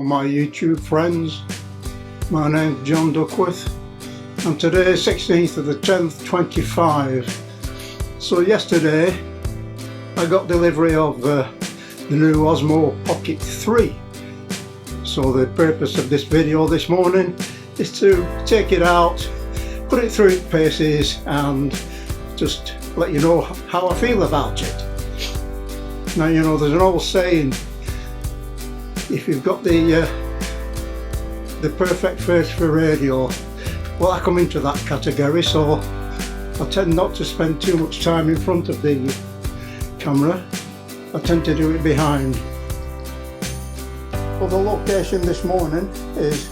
Hello my YouTube friends, my name's John Duckworth and today is 16th of the 10th 25. So yesterday I got delivery of the new Osmo Pocket 3. So the purpose of this video this morning is to take it out, put it through its paces and just let you know how I feel about it. Now, you know, there's an old saying, if you've got the perfect face for radio, well, I come into that category, so I tend not to spend too much time in front of the camera. I tend to do it behind. Well, the location this morning is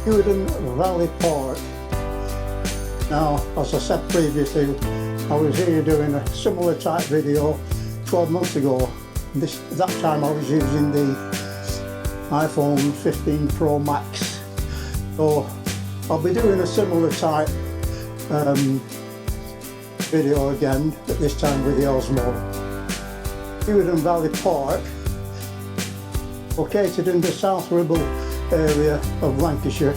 Uden Valley Park. Now, as I said previously, I was here doing a similar type video 12 months ago. That time I was using the iPhone 15 Pro Max. So I'll be doing a similar type video again, but this time with the Osmo. Uden Valley Park, located in the South Ribble area of Lancashire,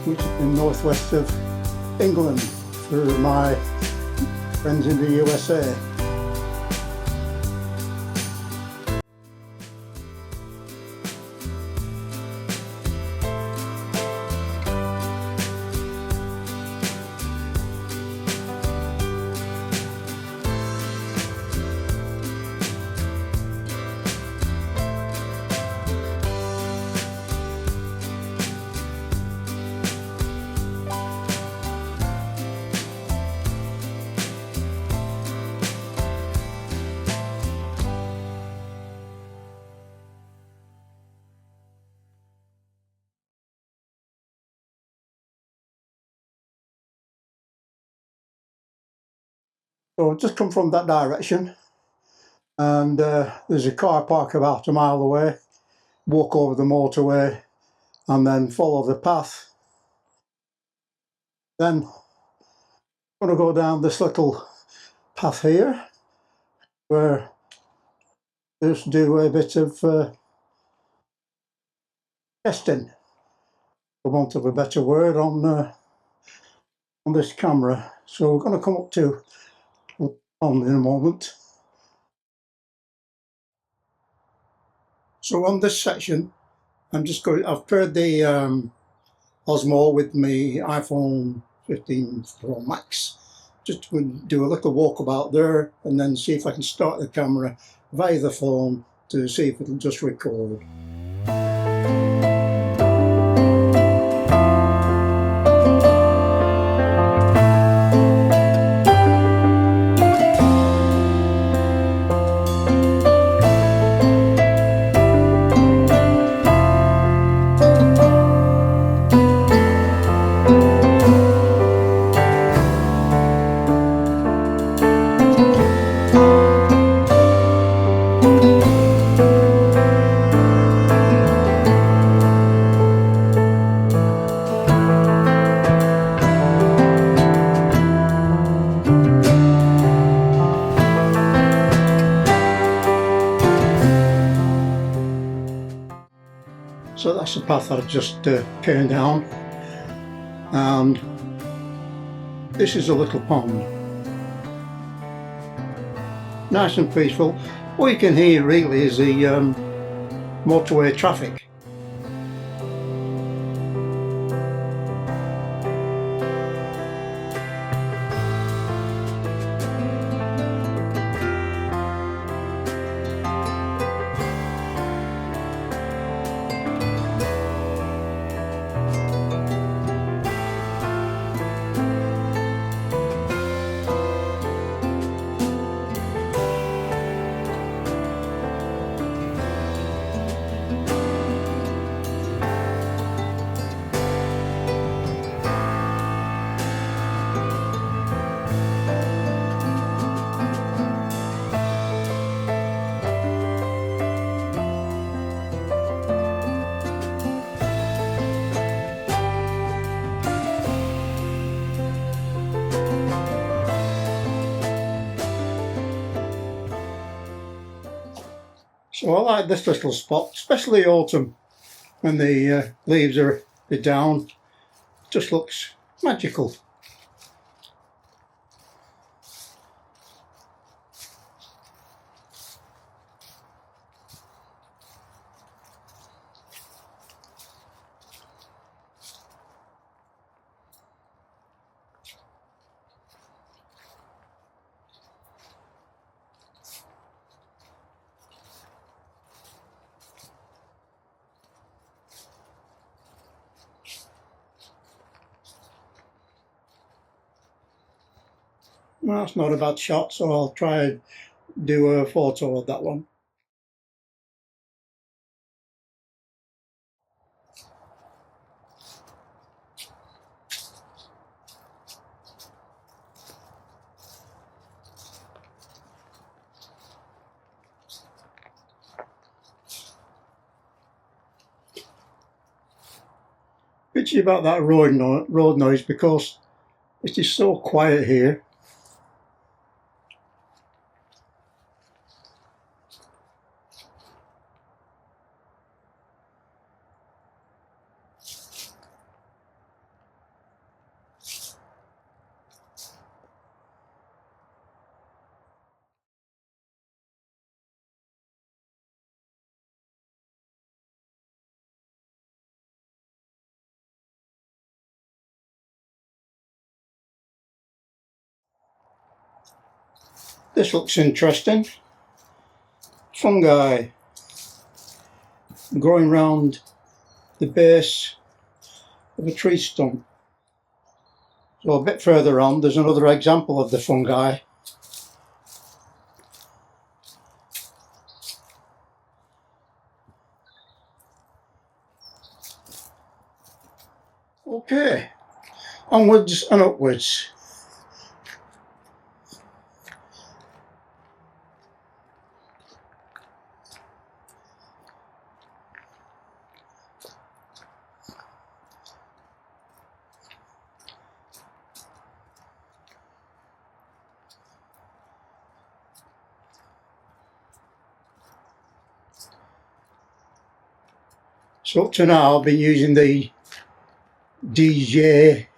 which is in northwest of England for my friends in the USA. So I've just come from that direction and there's a car park about a mile away. Walk over the motorway and then follow the path. Then I'm going to go down this little path here where just do a bit of testing, for want of a better word, on this camera. So we're going to come up to on in a moment. So on this section, I've paired the Osmo with my iPhone 15 Pro Max. Just going to do a little walkabout there and then see if I can start the camera via the phone to see if it'll just record. So that's the path I've just turned down, and this is a little pond. Nice and peaceful. All you can hear really is the motorway traffic. So I like this little spot, especially autumn when the leaves are down. Just looks magical. Well, that's not a bad shot, so I'll try and do a photo of that one. Bitchy about that road noise because it is so quiet here. This looks interesting. Fungi growing round the base of a tree stump. So a bit further on there's another example of the fungi. Okay, onwards and upwards. So up to now I've been using the DJI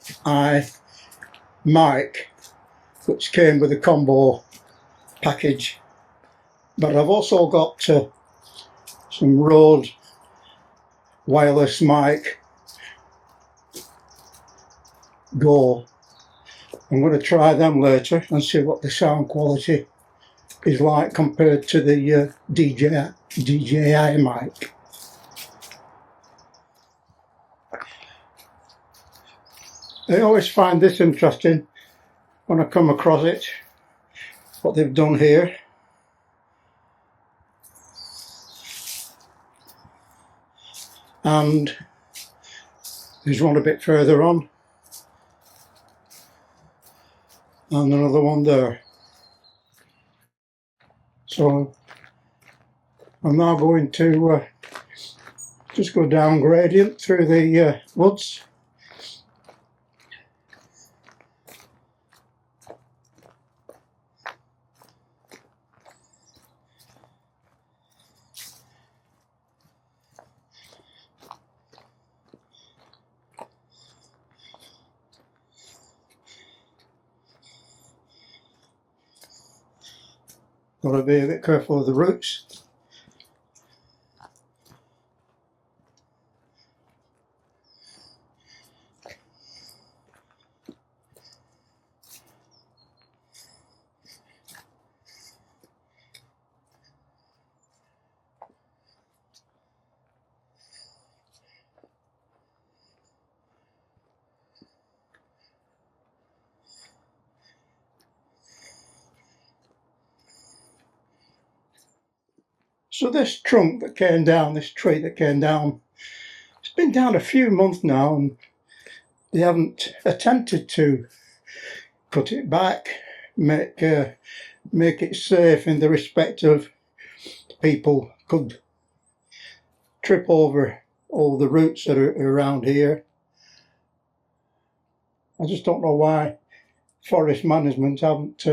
mic, which came with a combo package, but I've also got some Rode wireless mic Go. I'm going to try them later and see what the sound quality is like compared to the DJI mic. I always find this interesting when I come across it, what they've done here. And there's one a bit further on and another one there. So I'm now going to just go down gradient through the woods. Got to be a bit careful of the roots. So this trunk that came down, this tree that came down, it's been down a few months now and they haven't attempted to cut it back, make it safe in the respect of people could trip over all the roots that are around here. I just don't know why forest management haven't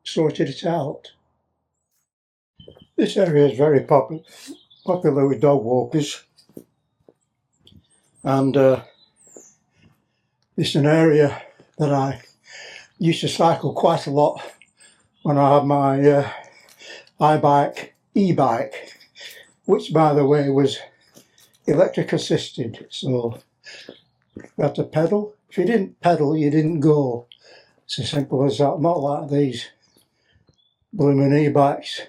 sorted it out. This area is very popular with dog walkers, and it's an area that I used to cycle quite a lot when I had my iBike e-bike, which by the way was electric assisted, so you had to pedal. If you didn't pedal, you didn't go. It's as simple as that. Not like these blooming e-bikes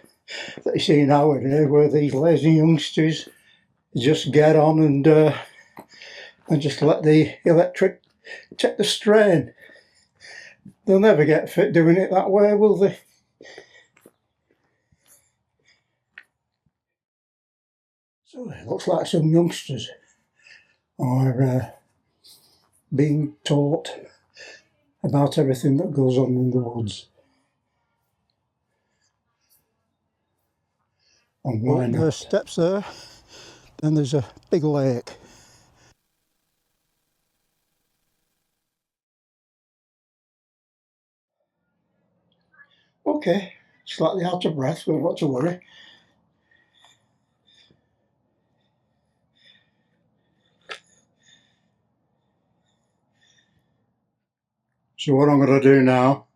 that you see nowadays, where these lazy youngsters just get on and just let the electric take the strain. They'll never get fit doing it that way, will they? So it looks like some youngsters are being taught about everything that goes on in the woods. And why not? There's steps there, then there's a big lake. Okay, slightly out of breath, but not to worry. So what I'm going to do now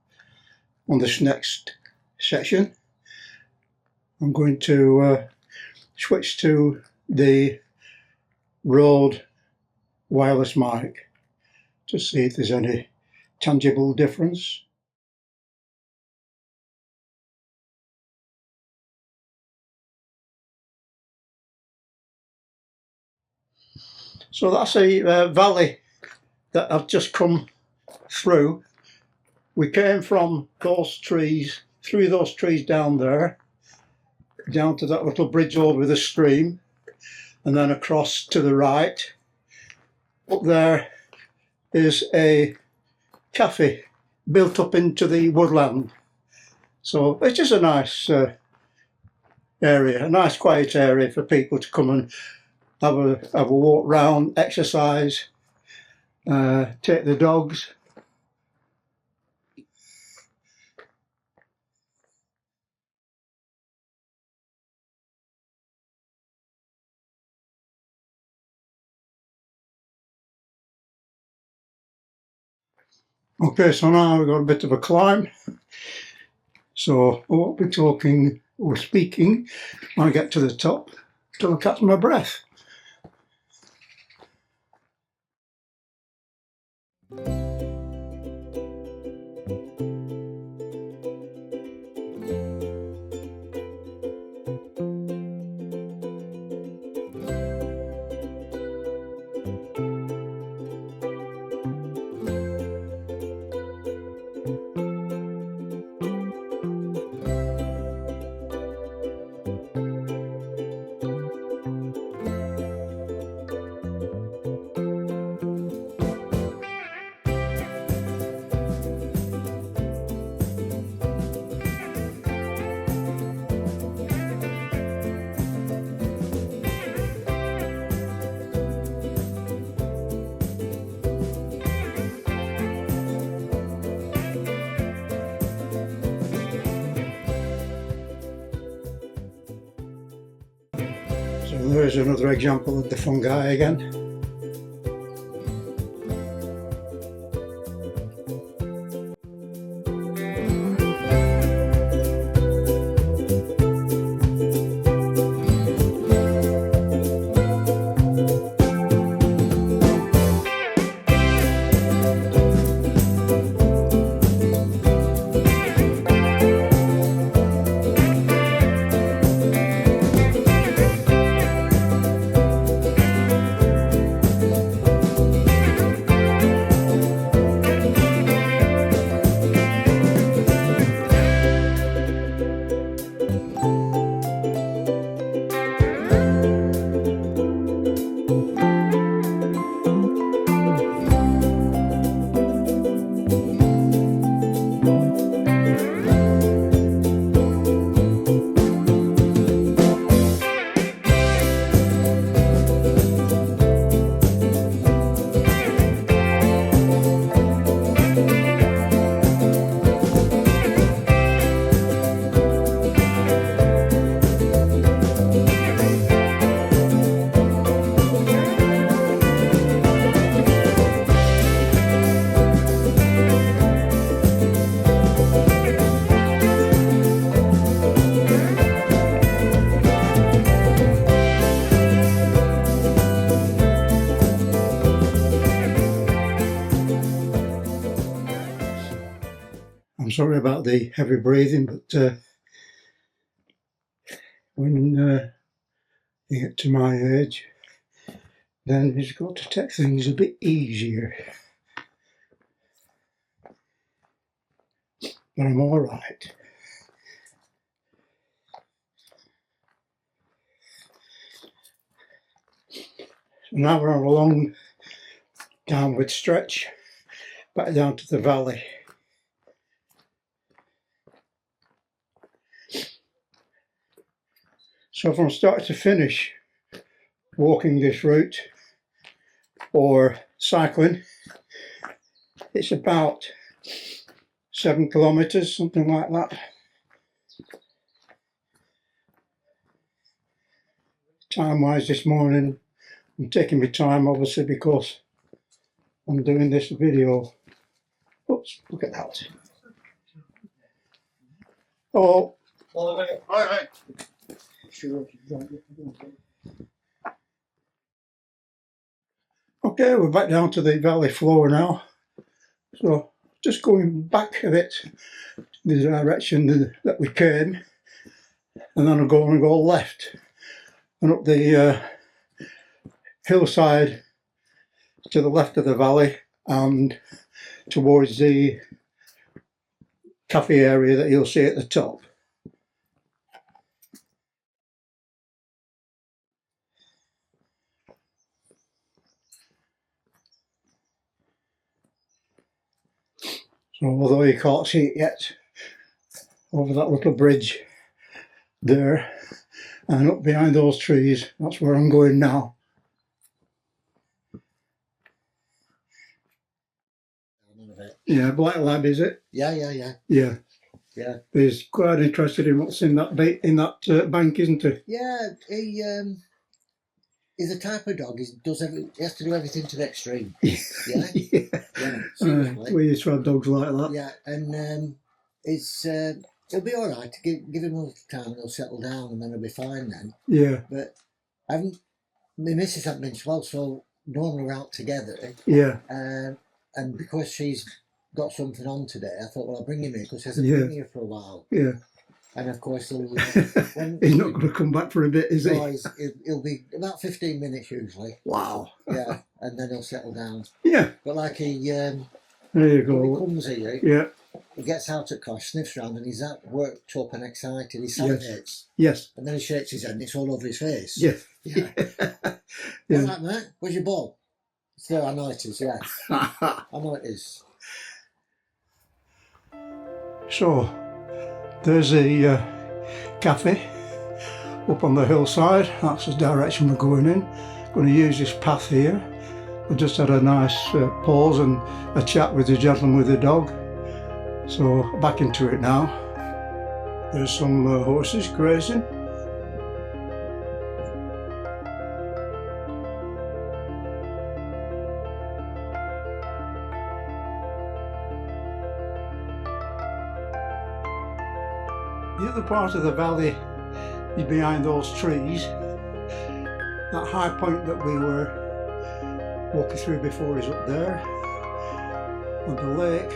on this next session, I'm going to switch to the Rode wireless mic to see if there's any tangible difference. So that's a valley that I've just come through. We came from those trees, through those trees down there, down to that little bridge over the stream, and then across to the right. Up there is a cafe built up into the woodland. So it's just a nice area, a nice quiet area for people to come and have a walk round, exercise, take the dogs. Okay, so now we've got a bit of a climb. So I won't be talking or speaking when I get to the top till I catch my breath. So there's another example of the fungi again. sorry about the heavy breathing, but when you get to my age, then you've got to take things a bit easier. But I'm all right. So now we're on a long downward stretch back down to the valley. So from start to finish walking this route or cycling, it's about 7 kilometres, something like that. Time wise this morning, I'm taking my time obviously because I'm doing this video. Oops, look at that. Oh, All right. Okay, we're back down to the valley floor now. So just going back a bit the direction that we came, and then I'm going to go left and up the hillside to the left of the valley and towards the cafe area that you'll see at the top. So although you can't see it yet, over that little bridge there and up behind those trees, that's where I'm going now. Yeah, Black Lab, is it? Yeah. He's quite interested in what's in that bank, isn't he? Yeah, he's a type of dog. He has to do everything to the extreme. Yeah. We used to have dogs like that. Yeah, and he'll be all right. Give him a little time, and he'll settle down, and then he'll be fine then. Yeah. But my missus hasn't been well, so normally we're out together. Yeah. And because she's got something on today, I thought, well, I'll bring him here because he hasn't been here for a while. Yeah. And of course, he's not going to come back for a bit, is he? No, he'll be about 15 minutes usually. Wow. Yeah, and then he'll settle down. Yeah. But like there you go. when he comes here, yeah, he gets out at class, sniffs around, and he's that worked up and excited. He salivates. Yes. And then he shakes his head, and it's all over his face. Yes. Yeah. Yeah. All right, mate. Where's your ball? So I know it is. Yeah. I know it is. So there's a cafe up on the hillside. That's the direction we're going in. Going to use this path here. We just had a nice pause and a chat with the gentleman with the dog. So back into it now. There's some horses grazing. The other part of the valley is behind those trees. That high point that we were walking through before is up there, and the lake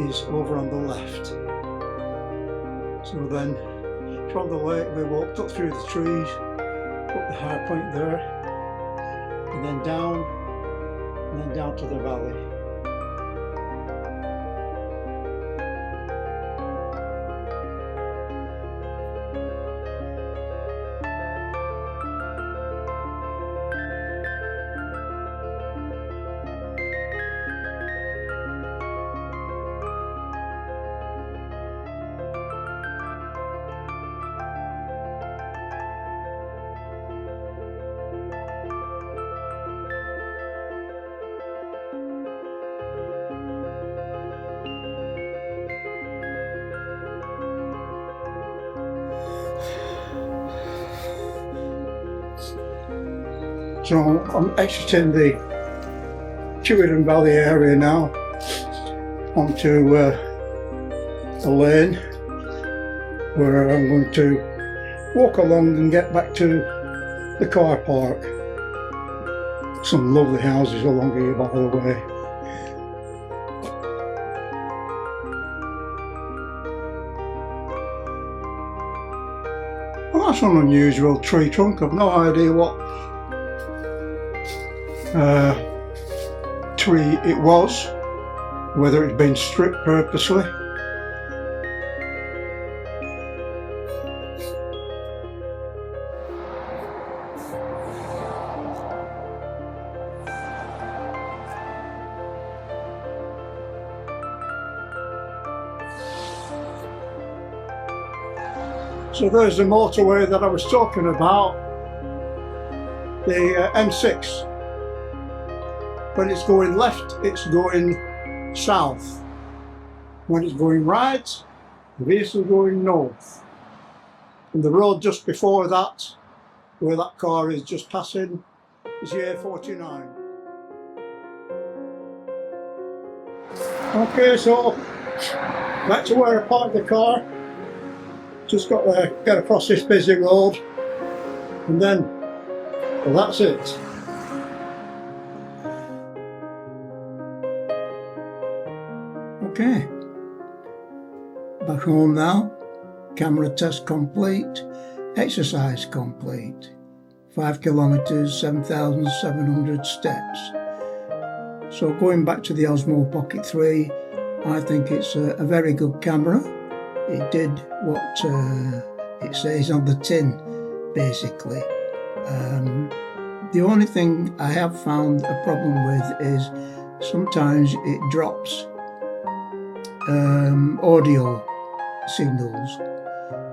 is over on the left. So then from the lake we walked up through the trees, up the high point there, and then down to the valley. So I'm exiting the Chewington Valley area now onto a lane where I'm going to walk along and get back to the car park. Some lovely houses along here, by the way. That's an unusual tree trunk. I've no idea what tree it was, whether it's been stripped purposely. So there's the motorway that I was talking about, the M6. When it's going left, it's going south. When it's going right, the vehicle's going north. And the road just before that, where that car is just passing, is the A49. Okay, so back to where I parked the car. Just got to get across this busy road, and then, well, that's it. Okay, back home now. Camera test complete, exercise complete. 5 kilometers, 7,700 steps. So going back to the Osmo Pocket 3, I think it's a very good camera. It did what it says on the tin, basically. The only thing I have found a problem with is sometimes it drops audio signals.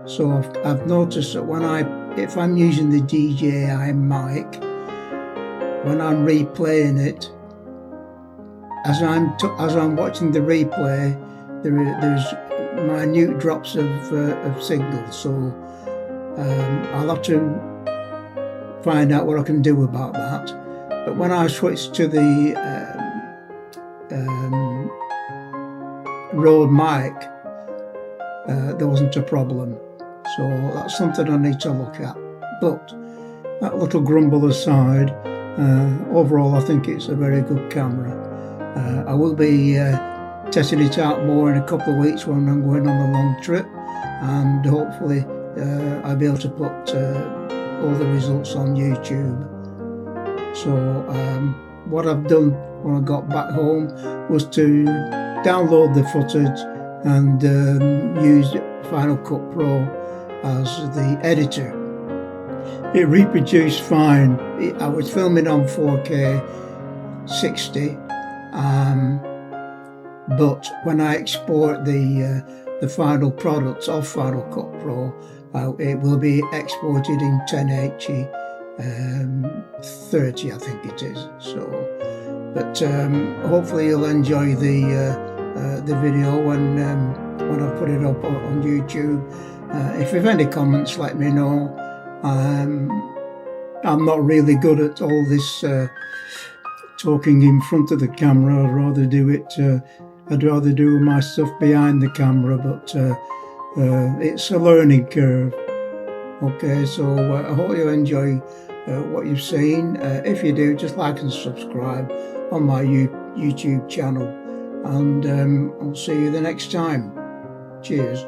So I've noticed that if I'm using the DJI mic, when I'm replaying it, as I'm watching the replay, there's minute drops of signal, so I'll have to find out what I can do about that. But when I switched to the Rode mic, there wasn't a problem, so that's something I need to look at. But that little grumble aside, overall I think it's a very good camera. I will be testing it out more in a couple of weeks when I'm going on a long trip, and hopefully I'll be able to put all the results on YouTube. So what I've done when I got back home was to download the footage and use Final Cut Pro as the editor. It reproduced fine. I was filming on 4K 60, but when I export the final product of Final Cut Pro, it will be exported in 1080 30, I think it is. So, but hopefully you'll enjoy the video when I put it up on YouTube. If you have any comments, let me know. I'm not really good at all this talking in front of the camera. I'd rather do my stuff behind the camera, but it's a learning curve. Okay, so I hope you enjoy what you've seen. If you do, just like and subscribe on my YouTube channel, and I'll see you the next time. Cheers.